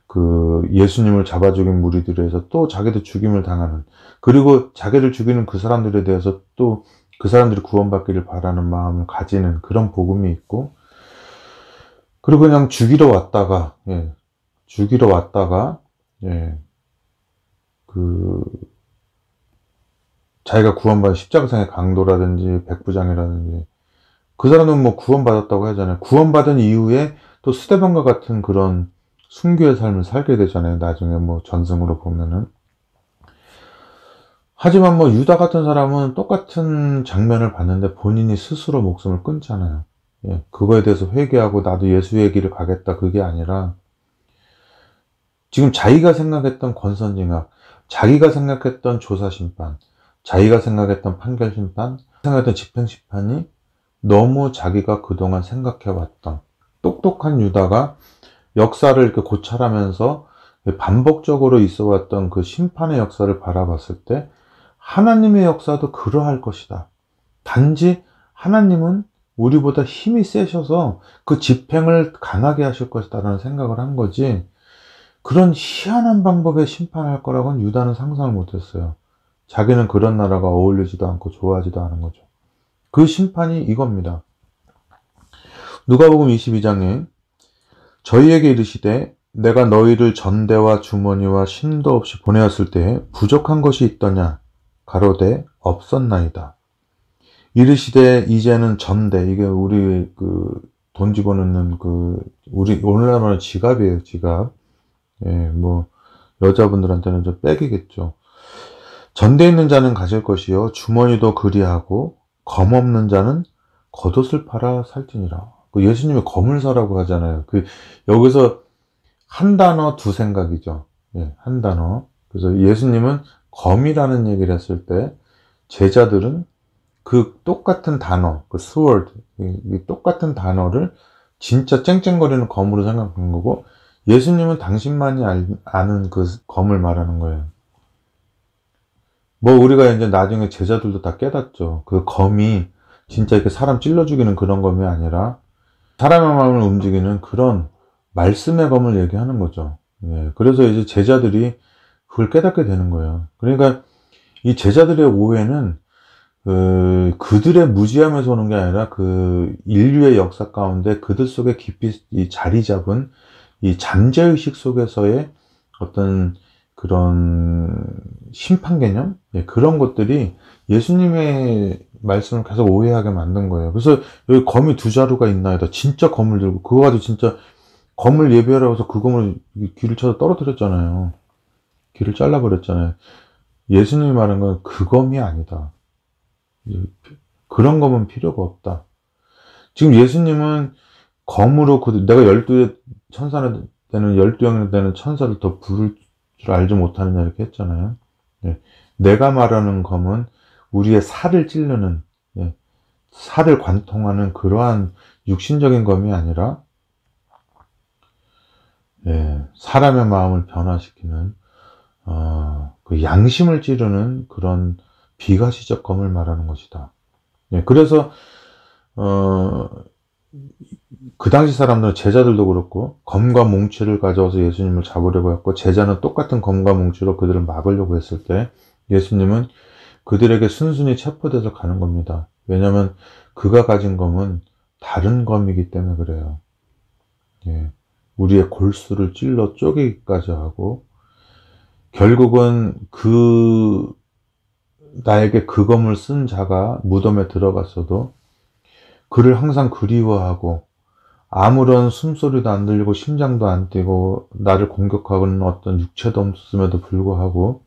A: 그 예수님을 잡아 죽인 무리들에 의해서 또 자기도 죽임을 당하는, 그리고 자기를 죽이는 그 사람들에 대해서 또 그 사람들이 구원받기를 바라는 마음을 가지는 그런 복음이 있고, 그리고 그냥 죽이러 왔다가, 자기가 구원받은 십자가상의 강도라든지 백부장이라든지, 그 사람은 뭐 구원받았다고 하잖아요. 구원받은 이후에 또 스데반과 같은 그런 순교의 삶을 살게 되잖아요. 나중에 뭐 전승으로 보면은. 하지만 뭐 유다 같은 사람은 똑같은 장면을 봤는데 본인이 스스로 목숨을 끊잖아요. 그거에 대해서 회개하고 나도 예수의 길을 가겠다, 그게 아니라 지금 자기가 생각했던 권선징악, 자기가 생각했던 조사심판, 자기가 생각했던 판결심판, 생각했던 집행심판이 너무 자기가 그동안 생각해왔던 똑똑한 유다가 역사를 이렇게 고찰하면서 반복적으로 있어왔던 그 심판의 역사를 바라봤을 때 하나님의 역사도 그러할 것이다. 단지 하나님은 우리보다 힘이 세셔서 그 집행을 강하게 하실 것이다 라는 생각을 한 거지, 그런 희한한 방법에 심판할 거라고는 유다는 상상을 못했어요. 자기는 그런 나라가 어울리지도 않고 좋아하지도 않은 거죠. 그 심판이 이겁니다. 누가복음 22장에 저희에게 이르시되 내가 너희를 전대와 주머니와 심도 없이 보내었을 때 부족한 것이 있더냐? 가로되 없었나이다. 이르시되 이제는 전대, 이게 우리 돈 집어넣는 우리 오늘날 말하는 지갑이에요, 지갑. 뭐 여자분들한테는 좀 백이겠죠. 전대 있는 자는 가질 것이요 주머니도 그리하고 검 없는 자는 겉옷을 팔아 살지니라. 예수님이 검을 사라고 하잖아요. 여기서 한 단어 두 생각이죠. 한 단어. 그래서 예수님은 검이라는 얘기를 했을 때 제자들은 그 똑같은 단어, sword, 이 똑같은 단어를 진짜 쨍쨍거리는 검으로 생각하는 거고, 예수님은 당신만이 아는 그 검을 말하는 거예요. 뭐 우리가 이제 나중에 제자들도 다 깨닫죠. 그 검이 진짜 이렇게 사람 찔러 죽이는 그런 검이 아니라 사람의 마음을 움직이는 그런 말씀의 검을 얘기하는 거죠. 그래서 이제 제자들이 그걸 깨닫게 되는 거예요. 그러니까 이 제자들의 오해는 그들의 무지함에서 오는 게 아니라 인류의 역사 가운데 그들 속에 깊이 자리 잡은 이 잠재의식 속에서의 어떤 그런 심판 개념? 그런 것들이 예수님의 말씀을 계속 오해하게 만든 거예요. 그래서 여기 검이 두 자루가 있나이다. 진짜 검을 들고, 그거 가지고 진짜 검을 예비하라고 해서 그 검을 귀를 쳐서 떨어뜨렸잖아요. 귀를 잘라버렸잖아요. 예수님이 말한 건 그 검이 아니다. 그런 검은 필요가 없다. 지금 예수님은 검으로 내가 12 천사는 되는 12형이 되는 천사를 더 부를 줄 알지 못하느냐 이렇게 했잖아요. 내가 말하는 검은 우리의 살을 찌르는, 살을 관통하는 그러한 육신적인 검이 아니라 사람의 마음을 변화시키는 그 양심을 찌르는 그런 비가시적 검을 말하는 것이다. 그래서 그 당시 사람들은, 제자들도 그렇고, 검과 뭉치를 가져와서 예수님을 잡으려고 했고, 제자는 똑같은 검과 뭉치로 그들을 막으려고 했을 때 예수님은 그들에게 순순히 체포돼서 가는 겁니다. 왜냐하면 그가 가진 검은 다른 검이기 때문에 그래요. 우리의 골수를 찔러 쪼개기까지 하고, 결국은 나에게 그 검을 쓴 자가 무덤에 들어갔어도 그를 항상 그리워하고, 아무런 숨소리도 안 들리고 심장도 안 뛰고 나를 공격하는 어떤 육체도 없음에도 불구하고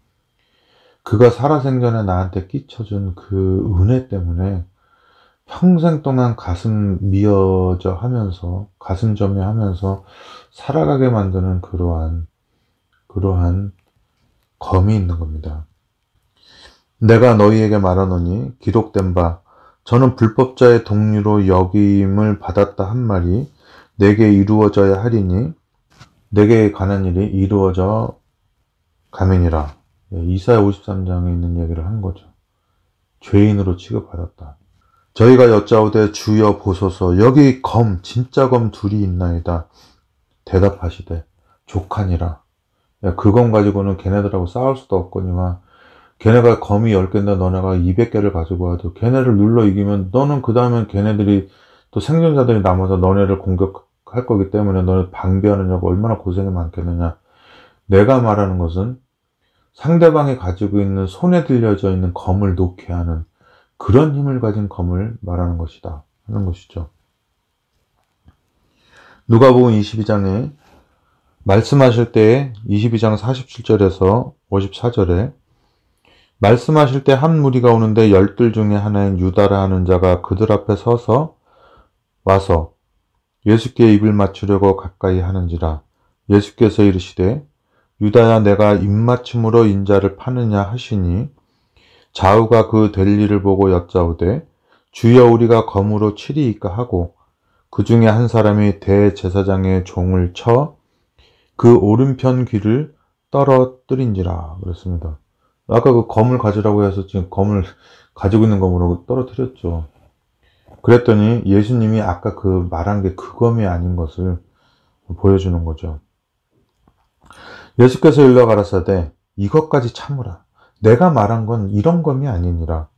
A: 그가 살아생전에 나한테 끼쳐준 그 은혜 때문에 평생 동안 가슴 미어져 하면서, 가슴 점유하면서 살아가게 만드는 그러한 검이 있는 겁니다. 내가 너희에게 말하노니 기록된 바 저는 불법자의 동류로 여김을 받았다 한 말이 내게 이루어져야 하리니 내게 관한 일이 이루어져 가면이라. 이사야 53장에 있는 얘기를 한 거죠. 죄인으로 취급받았다. 저희가 여짜오되 주여 보소서 여기 검, 진짜 검 둘이 있나이다. 대답하시되 족하니라. 그 검 가지고는 걔네들하고 싸울 수도 없거니와 걔네가 검이 10개인데 너네가 200개를 가지고 와도 걔네를 눌러 이기면 너는 그 다음엔 걔네들이 또 생존자들이 남아서 너네를 공격할 거기 때문에 너네 방비하느냐고 얼마나 고생이 많겠느냐. 내가 말하는 것은 상대방이 가지고 있는 손에 들려져 있는 검을 놓게 하는 그런 힘을 가진 검을 말하는 것이다 하는 것이죠. 누가복음 22장에 말씀하실 때 22장 47절에서 54절에 말씀하실 때 한 무리가 오는데 12 중에 하나인 유다라 하는 자가 그들 앞에 서서 와서 예수께 입을 맞추려고 가까이 하는지라. 예수께서 이르시되 유다야 내가 입맞춤으로 인자를 파느냐 하시니 좌우가 그 될 일을 보고 여짜오되 주여 우리가 검으로 치리이까 하고 그 중에 한 사람이 대제사장의 종을 쳐 그 오른편 귀를 떨어뜨린지라 그랬습니다. 아까 그 검을 가지라고 해서 지금 검을 가지고 있는 검으로 떨어뜨렸죠. 그랬더니 예수님이 아까 그 말한 게 그 검이 아닌 것을 보여주는 거죠. 예수께서 일러 가라사대 이것까지 참으라. 내가 말한 건 이런 검이 아니니라.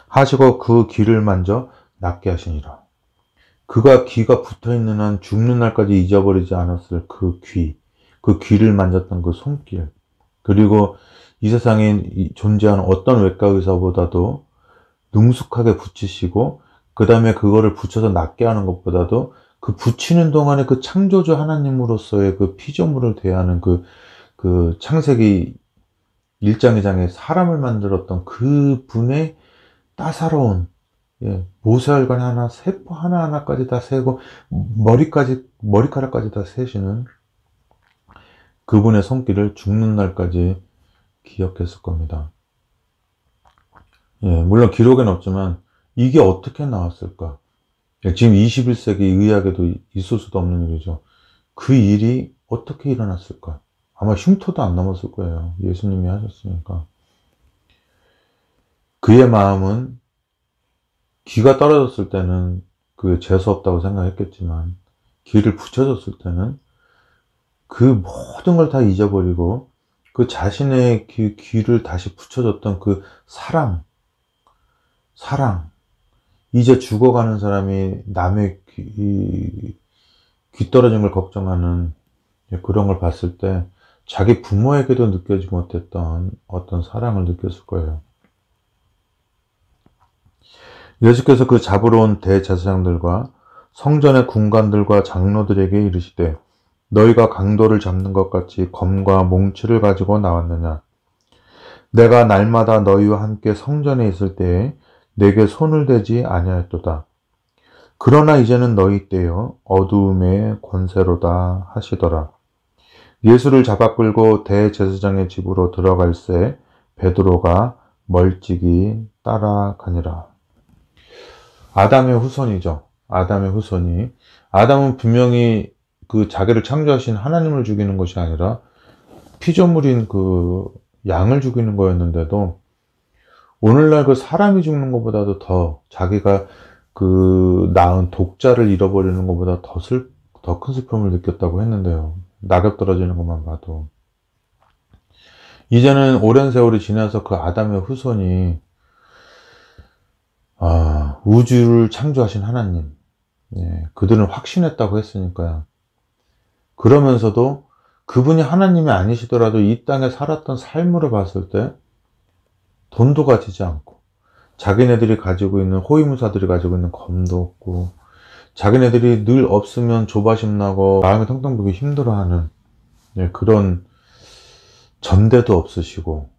A: 하시고 그 귀를 만져 낫게 하시니라. 그가 귀가 붙어있는 한 죽는 날까지 잊어버리지 않았을 그 귀를 만졌던 그 손길, 그리고 이 세상에 존재하는 어떤 외과 의사보다도 능숙하게 붙이시고 그 다음에 그거를 붙여서 낫게 하는 것보다도 그 붙이는 동안에 그 창조주 하나님으로서의 그 피조물을 대하는 그 창세기 1장 2장에 사람을 만들었던 그 분의 따사로운 모세혈관 하나, 세포 하나하나까지 다 세고 머리카락까지 다 세시는 그분의 손길을 죽는 날까지 기억했을 겁니다. 물론 기록에는 없지만 이게 어떻게 나왔을까? 지금 21세기 의학에도 있을 수도 없는 일이죠. 그 일이 어떻게 일어났을까? 아마 흉터도 안 남았을 거예요. 예수님이 하셨으니까. 그의 마음은 귀가 떨어졌을 때는 그 재수 없다고 생각했겠지만 귀를 붙여줬을 때는 그 모든 걸 다 잊어버리고 그 자신의 귀를 다시 붙여줬던 그 사랑, 이제 죽어가는 사람이 남의 귀 떨어진 걸 걱정하는 그런 걸 봤을 때 자기 부모에게도 느껴지지 못했던 어떤 사랑을 느꼈을 거예요. 예수께서 그 잡으러 온 대제사장들과 성전의 군관들과 장로들에게 이르시되 너희가 강도를 잡는 것 같이 검과 몽치를 가지고 나왔느냐? 내가 날마다 너희와 함께 성전에 있을 때에 내게 손을 대지 아니하였도다. 그러나 이제는 너희 때여 어두움의 권세로다 하시더라. 예수를 잡아 끌고 대제사장의 집으로 들어갈새 베드로가 멀찍이 따라가니라. 아담의 후손이죠. 아담의 후손이. 아담은 분명히 그 자기를 창조하신 하나님을 죽이는 것이 아니라 피조물인 그 양을 죽이는 거였는데도 오늘날 그 사람이 죽는 것보다도 더 자기가 그 낳은 독자를 잃어버리는 것보다 더 큰 슬픔을 느꼈다고 했는데요. 낙엽 떨어지는 것만 봐도. 이제는 오랜 세월이 지나서 그 아담의 후손이 우주를 창조하신 하나님, 그들은 확신했다고 했으니까요. 그러면서도 그분이 하나님이 아니시더라도 이 땅에 살았던 삶으로 봤을 때 돈도 가지지 않고 자기네들이 가지고 있는 호위무사들이 가지고 있는 검도 없고 자기네들이 늘 없으면 조바심 나고 마음이 텅텅 비고 힘들어하는 그런 전대도 없으시고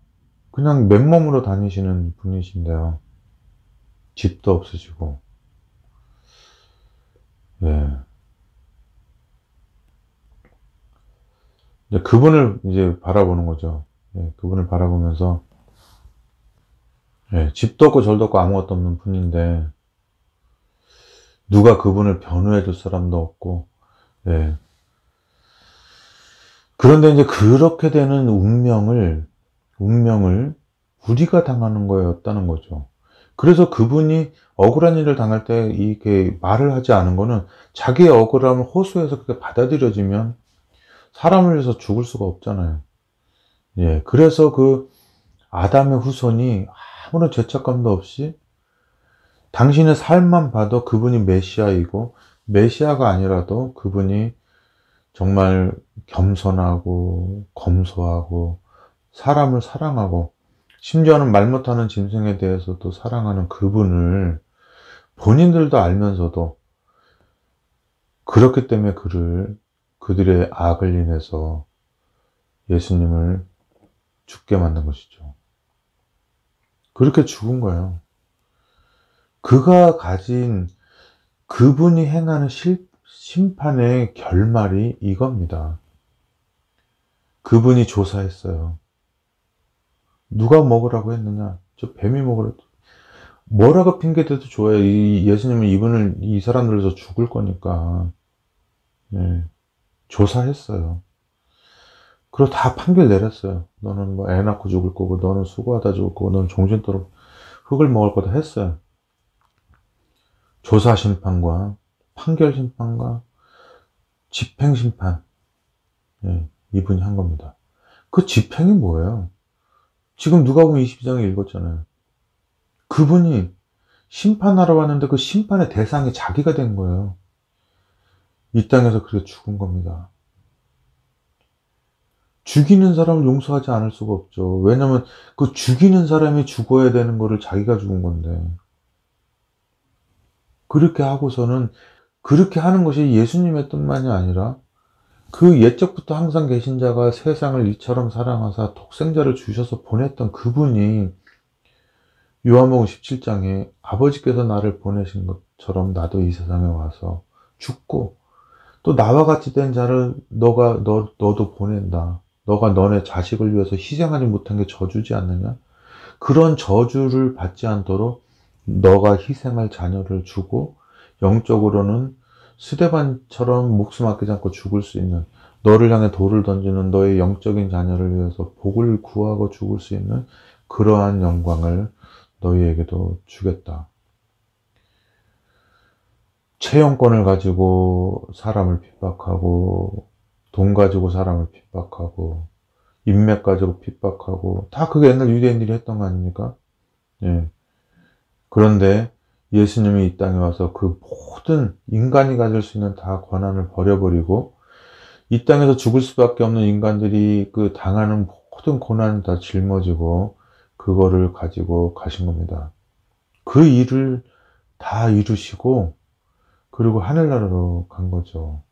A: 그냥 맨몸으로 다니시는 분이신데요. 집도 없으시고 그분을 이제 바라보는 거죠. 그분을 바라보면서 집도 없고 절도 없고 아무것도 없는 분인데 누가 그분을 변호해 줄 사람도 없고 그런데 이제 그렇게 되는 운명을 우리가 당하는 거였다는 거죠. 그래서 그분이 억울한 일을 당할 때 이렇게 말을 하지 않은 거는 자기의 억울함을 호소해서 그게 받아들여지면 사람을 위해서 죽을 수가 없잖아요. 그래서 그 아담의 후손이 아무런 죄책감도 없이 당신의 삶만 봐도 그분이 메시아이고, 메시아가 아니라도 그분이 정말 겸손하고 검소하고 사람을 사랑하고, 심지어는 말 못하는 짐승에 대해서도 사랑하는 그분을 본인들도 알면서도 그렇기 때문에 그들의 악을 인해서 예수님을 죽게 만든 것이죠. 그렇게 죽은 거예요. 그가 가진, 그분이 행하는 심판의 결말이 이겁니다. 그분이 조사했어요. 누가 먹으라고 했느냐? 저 뱀이 먹으라고. 뭐라고 핑계대도 좋아요. 예수님은 이 사람들에서 죽을 거니까. 네. 조사했어요. 그리고 다 판결 내렸어요. 너는 뭐 애 낳고 죽을 거고, 너는 수고하다 죽을 거고, 너는 정신도로 흙을 먹을 거다 했어요. 조사 심판과 판결 심판과 집행 심판. 네, 이분이 한 겁니다. 그 집행이 뭐예요? 지금 누가복음 22장에 읽었잖아요. 그분이 심판하러 왔는데 그 심판의 대상이 자기가 된 거예요. 이 땅에서 그렇게 죽은 겁니다. 죽이는 사람을 용서하지 않을 수가 없죠. 왜냐면 그 죽이는 사람이 죽어야 되는 거를 자기가 죽은 건데. 그렇게 하고서는, 그렇게 하는 것이 예수님의 뜻만이 아니라 그 옛적부터 항상 계신 자가 세상을 이처럼 사랑하사 독생자를 주셔서 보냈던 그분이 요한복음 17장에 아버지께서 나를 보내신 것처럼 나도 이 세상에 와서 죽고, 또 나와 같이 된 자를 너도 보낸다. 너가 너네 자식을 위해서 희생하지 못한 게 저주지 않느냐? 그런 저주를 받지 않도록 너가 희생할 자녀를 주고, 영적으로는 스데반처럼 목숨 아끼지 않고 죽을 수 있는, 너를 향해 돌을 던지는 너의 영적인 자녀를 위해서 복을 구하고 죽을 수 있는 그러한 영광을 너희에게도 주겠다. 채용권을 가지고 사람을 핍박하고, 돈 가지고 사람을 핍박하고, 인맥 가지고 핍박하고, 다 그게 옛날 유대인들이 했던 거 아닙니까? 예. 그런데 예수님이 이 땅에 와서 그 모든 인간이 가질 수 있는 다 권한을 버려버리고, 이 땅에서 죽을 수밖에 없는 인간들이 그 당하는 모든 고난을 다 짊어지고 그거를 가지고 가신 겁니다. 그 일을 다 이루시고 그리고 하늘나라로 간 거죠.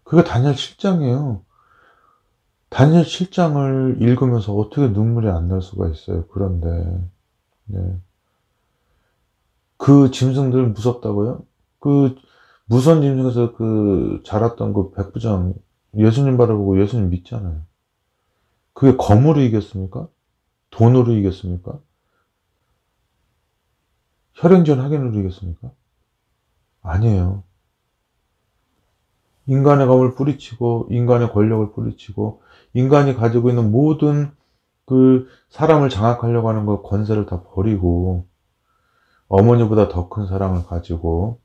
A: 그게 다니엘 7장이에요. 다니엘 7장을 읽으면서 어떻게 눈물이 안 날 수가 있어요. 그런데 네. 그 짐승들 무섭다고요? 그 무서운 짐승에서 그 자랐던 그 백부장, 예수님 바라보고 예수님 믿잖아요. 그게 검으로 이겼습니까? 돈으로 이겼습니까? 혈행전 확인으로 이겼습니까? 아니에요. 인간의 검을 뿌리치고, 인간의 권력을 뿌리치고, 인간이 가지고 있는 모든 그 사람을 장악하려고 하는 그 권세를 다 버리고, 어머니보다 더 큰 사랑을 가지고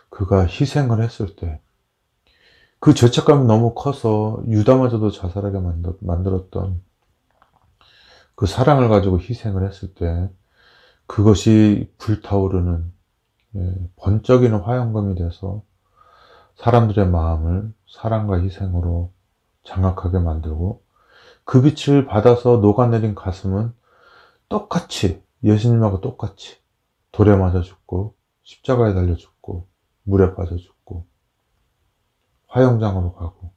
A: 그가 희생을 했을 때, 그 죄책감이 너무 커서 유다마저도 자살하게 만들었던 그 사랑을 가지고 희생을 했을 때, 그것이 불타오르는 번쩍이는 화영감이 돼서 사람들의 마음을 사랑과 희생으로 장악하게 만들고, 그 빛을 받아서 녹아내린 가슴은 똑같이, 예수님하고 똑같이 돌에 맞아 죽고, 십자가에 달려 죽고, 물에 빠져 죽고, 화영장으로 가고,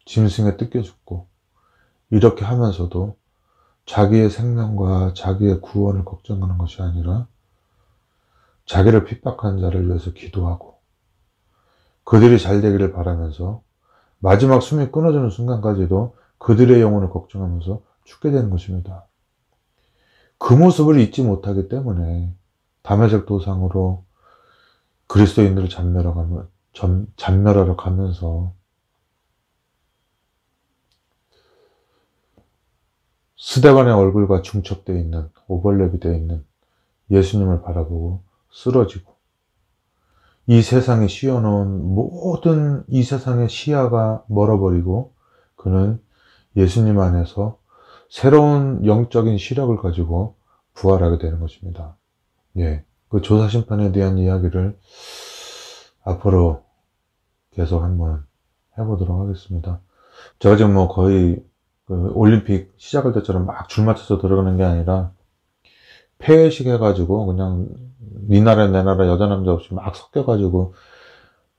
A: 짐승에 뜯겨 죽고, 이렇게 하면서도 자기의 생명과 자기의 구원을 걱정하는 것이 아니라 자기를 핍박한 자를 위해서 기도하고, 그들이 잘 되기를 바라면서 마지막 숨이 끊어지는 순간까지도 그들의 영혼을 걱정하면서 죽게 되는 것입니다. 그 모습을 잊지 못하기 때문에 다메섹 도상으로 그리스도인들을 잔멸하러 가면서 스데반의 얼굴과 중첩되어 있는, 오버랩이 되어 있는 예수님을 바라보고 쓰러지고, 이 세상에 씌워놓은 모든 이 세상의 시야가 멀어버리고 그는 예수님 안에서 새로운 영적인 시력을 가지고 부활하게 되는 것입니다. 예. 그 조사심판에 대한 이야기를 앞으로 계속 한번 해보도록 하겠습니다. 제가 지금 뭐 거의 그 올림픽 시작할 때처럼 막 줄 맞춰서 들어가는 게 아니라 폐회식 해가지고 그냥 네 나라 내 나라 여자 남자 없이 막 섞여가지고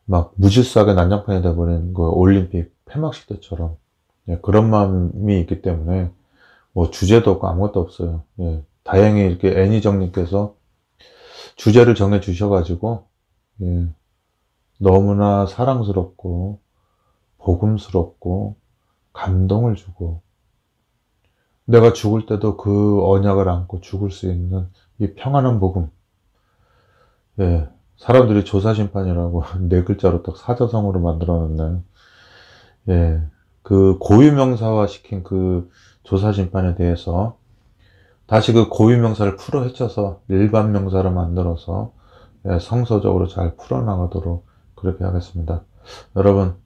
A: 막 무질서하게 난장판이 돼버린 그 올림픽 폐막식 때처럼, 예, 그런 마음이 있기 때문에 뭐 주제도 없고 아무것도 없어요. 예, 다행히 이렇게 애니정님께서 주제를 정해 주셔가지고, 예, 너무나 사랑스럽고 복음스럽고 감동을 주고, 내가 죽을 때도 그 언약을 안고 죽을 수 있는 이 평안한 복음. 예, 사람들이 조사심판이라고 네 글자로 딱 사자성어로 만들어놨나요? 예, 그 고유명사화 시킨 그 조사심판에 대해서 다시 그 고유명사를 풀어 헤쳐서 일반 명사로 만들어서, 예, 성서적으로 잘 풀어나가도록 그렇게 하겠습니다. 여러분,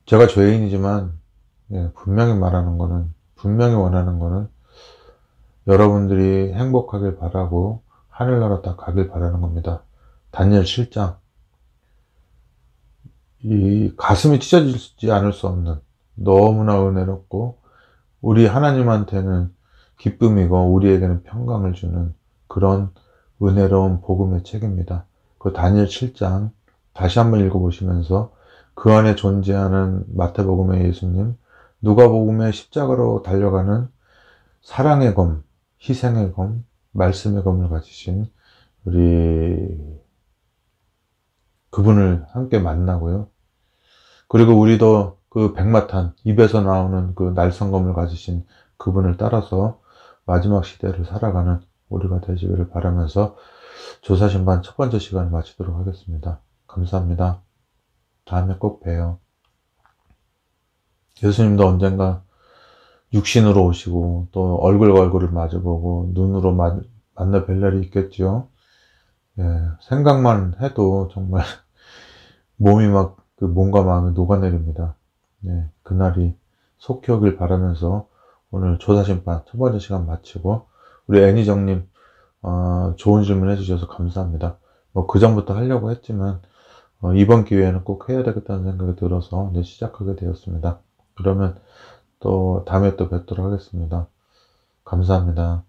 A: 제가 죄인이지만, 예, 분명히 말하는 거는, 분명히 원하는 거는 여러분들이 행복하길 바라고 하늘나라 딱 가길 바라는 겁니다. 다니엘 7장, 이 가슴이 찢어지지 않을 수 없는 너무나 은혜롭고 우리 하나님한테는 기쁨이고 우리에게는 평강을 주는 그런 은혜로운 복음의 책입니다. 그 다니엘 7장 다시 한번 읽어보시면서 그 안에 존재하는 마태복음의 예수님, 누가복음의 십자가로 달려가는 사랑의 검, 희생의 검, 말씀의 검을 가지신 우리 그분을 함께 만나고요. 그리고 우리도 그 백마탄, 입에서 나오는 그 날성검을 가지신 그분을 따라서 마지막 시대를 살아가는 우리가 되시기를 바라면서 조사신반 첫 번째 시간을 마치도록 하겠습니다. 감사합니다. 다음에 꼭 봬요. 예수님도 언젠가 육신으로 오시고 또 얼굴과 얼굴을 마주보고 눈으로 만나 뵐 날이 있겠죠. 예, 생각만 해도 정말 몸이 막 그 몸과 마음이 녹아내립니다. 예, 그날이 속히 오길 바라면서 오늘 조사심판 첫 번째 시간 마치고, 우리 애니정님 좋은 질문 해주셔서 감사합니다. 뭐 그 전부터 하려고 했지만 이번 기회에는 꼭 해야 되겠다는 생각이 들어서 이제 시작하게 되었습니다. 그러면 또 다음에 또 뵙도록 하겠습니다. 감사합니다.